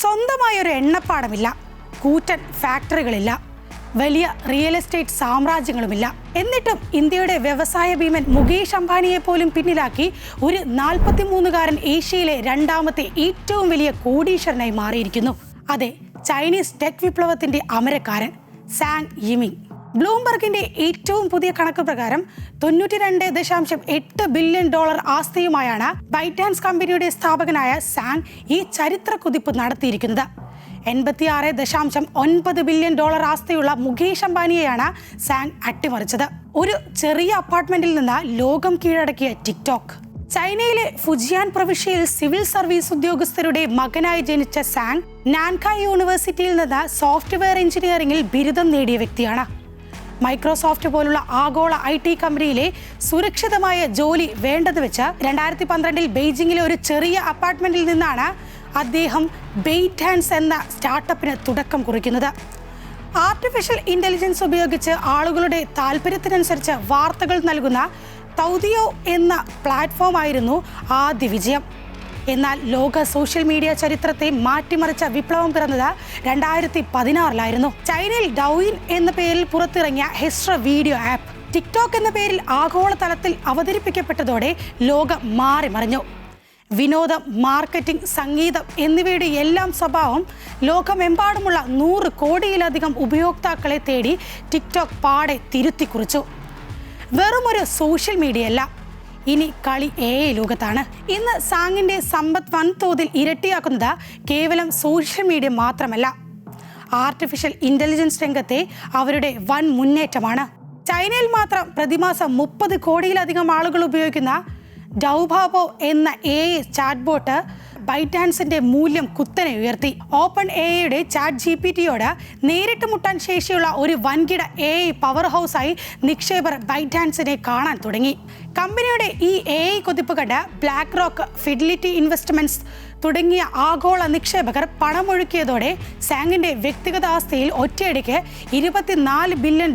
സ്വന്തമായൊരു എണ്ണപ്പാടമില്ല, കൂറ്റൻ ഫാക്ടറികളില്ല, വലിയ റിയൽ എസ്റ്റേറ്റ് സാമ്രാജ്യങ്ങളുമില്ല. എന്നിട്ടും ഇന്ത്യയുടെ വ്യവസായ ഭീമൻ മുകേഷ് അംബാനിയെ പോലും പിന്നിലാക്കി ഒരു 43-കാരൻ ഏഷ്യയിലെ രണ്ടാമത്തെ ഏറ്റവും വലിയ കോടീശ്വരനായി മാറിയിരിക്കുന്നു. അതെ, ചൈനീസ് ടെക് വിപ്ലവത്തിന്റെ അമരക്കാരൻ സാങ് യിമിങ്. ബ്ലൂംബർഗിന്റെ ഏറ്റവും പുതിയ കണക്ക് പ്രകാരം $92.8 ബില്യൺ ആസ്തിയുമായാണ് ബൈറ്റാൻസ് കമ്പനിയുടെ സ്ഥാപകനായ സാങ് ഈ ചരിത്ര കുതിപ്പ് നടത്തിയിരിക്കുന്നത്. $86.9 ബില്യൺ ആസ്തിയുള്ള മുകേഷ് അംബാനിയെയാണ് സാങ് അട്ടിമറിച്ചത്. ഒരു ചെറിയ അപ്പാർട്ട്മെന്റിൽ നിന്ന് ലോകം കീഴടക്കിയ ടിക്ടോക്ക്. ചൈനയിലെ ഫുജിയാൻ പ്രവിശ്യയിൽ സിവിൽ സർവീസ് ഉദ്യോഗസ്ഥരുടെ മകനായി ജനിച്ച സാങ് നാൻകായ് യൂണിവേഴ്സിറ്റിയിൽ നിന്ന് സോഫ്റ്റ്വെയർ എഞ്ചിനീയറിംഗിൽ ബിരുദം നേടിയ വ്യക്തിയാണ്. മൈക്രോസോഫ്റ്റ് പോലുള്ള ആഗോള IT കമ്പനിയിലെ സുരക്ഷിതമായ ജോലി വേണ്ടത് വെച്ച് 2012 ബെയ്ജിങ്ങിലെ ഒരു ചെറിയ അപ്പാർട്ട്മെന്റിൽ നിന്നാണ് അദ്ദേഹം ബെയ്റ്റാൻസ് എന്ന സ്റ്റാർട്ടപ്പിന് തുടക്കം കുറിക്കുന്നത്. ആർട്ടിഫിഷ്യൽ ഇന്റലിജൻസ് ഉപയോഗിച്ച് ആളുകളുടെ താല്പര്യത്തിനനുസരിച്ച് വാർത്തകൾ നൽകുന്ന തൗദിയോ എന്ന പ്ലാറ്റ്ഫോം ആയിരുന്നു ആദ്യ വിജയം. എന്നാൽ ലോക സോഷ്യൽ മീഡിയ ചരിത്രത്തെ മാറ്റിമറിച്ച വിപ്ലവം പിറന്നത് 2016 ചൈനയിൽ ഡൗയിൻ എന്ന പേരിൽ പുറത്തിറങ്ങിയ ഹെസ്ട്ര വീഡിയോ ആപ്പ് ടിക്ടോക്ക് എന്ന പേരിൽ ആഗോളതലത്തിൽ അവതരിപ്പിക്കപ്പെട്ടതോടെ ലോകം മാറിമറിഞ്ഞു. വിനോദം, മാർക്കറ്റിംഗ്, സംഗീതം എന്നിവയുടെ എല്ലാം സ്വഭാവം ലോകമെമ്പാടുമുള്ള 100 കോടിയിലധികം ഉപയോക്താക്കളെ തേടി ടിക്ടോക്ക് പാടെ തിരുത്തിക്കുറിച്ചു. വെറുമൊരു സോഷ്യൽ മീഡിയയല്ല, ഇനി കളി AI ലോകത്താണ്. ഇന്ന് സാങ്ങിന്റെ സമ്പത്ത് വൻതോതിൽ ഇരട്ടിയാക്കുന്നത് കേവലം സോഷ്യൽ മീഡിയ മാത്രമല്ല, ആർട്ടിഫിഷ്യൽ ഇന്റലിജൻസ് രംഗത്തെ അവരുടെ വൻ മുന്നേറ്റമാണ്. ചൈനയിൽ മാത്രം പ്രതിമാസം 30 കോടിയിലധികം ആളുകൾ ഉപയോഗിക്കുന്ന ഡൗബാബോ എന്ന AI ചാറ്റ്ബോട്ട് ബൈറ്റാൻസിന്റെ മൂല്യം കുത്തനെ ഉയർത്തി. ഓപ്പൺ AIയുടെ ChatGPTയോട് നേരിട്ട് മുട്ടാൻ ശേഷിയുള്ള ഒരു വൻകിട AI പവർ ഹൗസായി നിക്ഷേപർ ബൈറ്റാൻസിനെ കാണാൻ തുടങ്ങി. കമ്പനിയുടെ ഈ AI കുതിപ്പ് കണ്ട് ബ്ലാക്ക് റോക്ക്, ഫിഡലിറ്റി ഇൻവെസ്റ്റ്മെന്റ്സ് തുടങ്ങിയ ആഗോള നിക്ഷേപകർ പണമൊഴുക്കിയതോടെ സാങ്ങിന്റെ വ്യക്തിഗത ആസ്തിയിൽ ഒറ്റയടിക്ക് $24 ബില്യൺ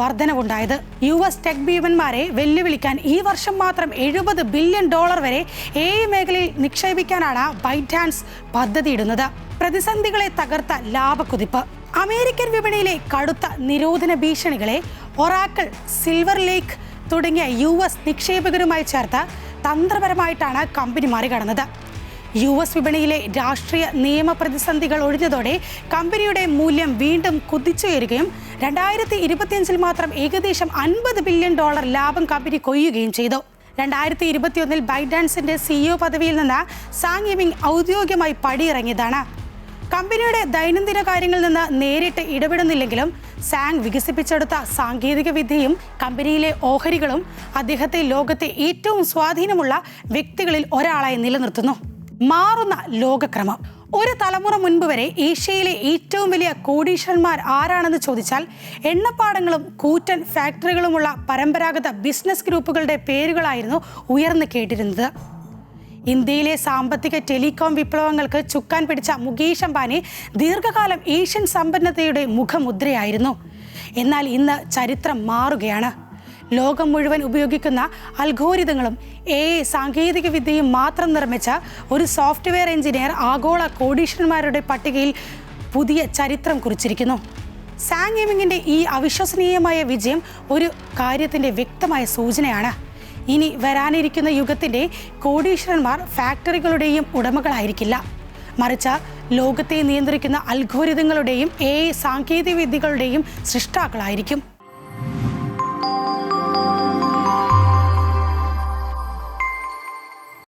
വർധനവുണ്ടായത്. US ടെക് ഭീമന്മാരെ വെല്ലുവിളിക്കാൻ ഈ വർഷം മാത്രം $70 ബില്യൺ വരെ AI മേഖലയിൽ നിക്ഷേപിക്കാനാണ് ബൈറ്റാൻസ് പദ്ധതിയിടുന്നത്. പ്രതിസന്ധികളെ തകർത്ത ലാഭക്കുതിപ്പ്. അമേരിക്കൻ വിപണിയിലെ കടുത്ത നിരോധന ഭീഷണികളെ ഒറാക്കിൾ, സിൽവർ ലേക്ക് തുടങ്ങിയ US നിക്ഷേപകരുമായി ചേർത്ത് തന്ത്രപരമായിട്ടാണ് കമ്പനി മറികടന്നത്. US വിപണിയിലെ രാഷ്ട്രീയ നിയമ പ്രതിസന്ധികൾ ഒഴിഞ്ഞതോടെ കമ്പനിയുടെ മൂല്യം വീണ്ടും കുതിച്ചുയരുകയും 2025 മാത്രം ഏകദേശം $50 ബില്യൺ ലാഭം കമ്പനി കൊയ്യുകയും ചെയ്തു. 2021 ബൈറ്റാൻസിന്റെ CEO പദവിയിൽ നിന്ന് സാങ് യിമിങ് ഔദ്യോഗികമായി പടിയിറങ്ങിയതാണ്. കമ്പനിയുടെ ദൈനംദിന കാര്യങ്ങളിൽ നിന്ന് നേരിട്ട് ഇടപെടുന്നില്ലെങ്കിലും സാങ് വികസിപ്പിച്ചെടുത്ത സാങ്കേതിക വിദ്യയും കമ്പനിയിലെ ഓഹരികളും അദ്ദേഹത്തെ ലോകത്തെ ഏറ്റവും സ്വാധീനമുള്ള വ്യക്തികളിൽ ഒരാളായി നിലനിർത്തുന്നു. മാറുന്ന ലോകക്രമം. ഒരു തലമുറ മുൻപ് വരെ ഏഷ്യയിലെ ഏറ്റവും വലിയ കോടീശ്വരന്മാർ ആരാണെന്ന് ചോദിച്ചാൽ എണ്ണപ്പാടങ്ങളും കൂറ്റൻ ഫാക്ടറികളുമുള്ള പരമ്പരാഗത ബിസിനസ് ഗ്രൂപ്പുകളുടെ പേരുകളായിരുന്നു ഉയർന്നു കേട്ടിരുന്നത്. ഇന്ത്യയിലെ സാമ്പത്തിക ടെലികോം വിപ്ലവങ്ങൾക്ക് ചുക്കാൻ പിടിച്ച മുകേഷ് അംബാനി ദീർഘകാലം ഏഷ്യൻ സമ്പന്നതയുടെ മുഖമുദ്രയായിരുന്നു. എന്നാൽ ഇന്ന് ചരിത്രം മാറുകയാണ്. ലോകം മുഴുവൻ ഉപയോഗിക്കുന്ന അൽഗോരിതങ്ങളും AI സാങ്കേതിക വിദ്യയും മാത്രം നിർമ്മിച്ച ഒരു സോഫ്റ്റ്വെയർ എഞ്ചിനീയർ ആഗോള കോടീശ്വരന്മാരുടെ പട്ടികയിൽ പുതിയ ചരിത്രം കുറിച്ചിരിക്കുന്നു. സാങ് യിമിങ്ങിന്റെ ഈ അവിശ്വസനീയമായ വിജയം ഒരു കാര്യത്തിന്റെ വ്യക്തമായ സൂചനയാണ്. ഇനി വരാനിരിക്കുന്ന യുഗത്തിന്റെ കോടീശ്വരന്മാർ ഫാക്ടറികളുടെയും ഉടമകളായിരിക്കില്ല, മറിച്ച് ലോകത്തെ നിയന്ത്രിക്കുന്ന അൽഗോരിതങ്ങളുടെയും AI സാങ്കേതിക വിദ്യകളുടെയും സൃഷ്ടാക്കളായിരിക്കും.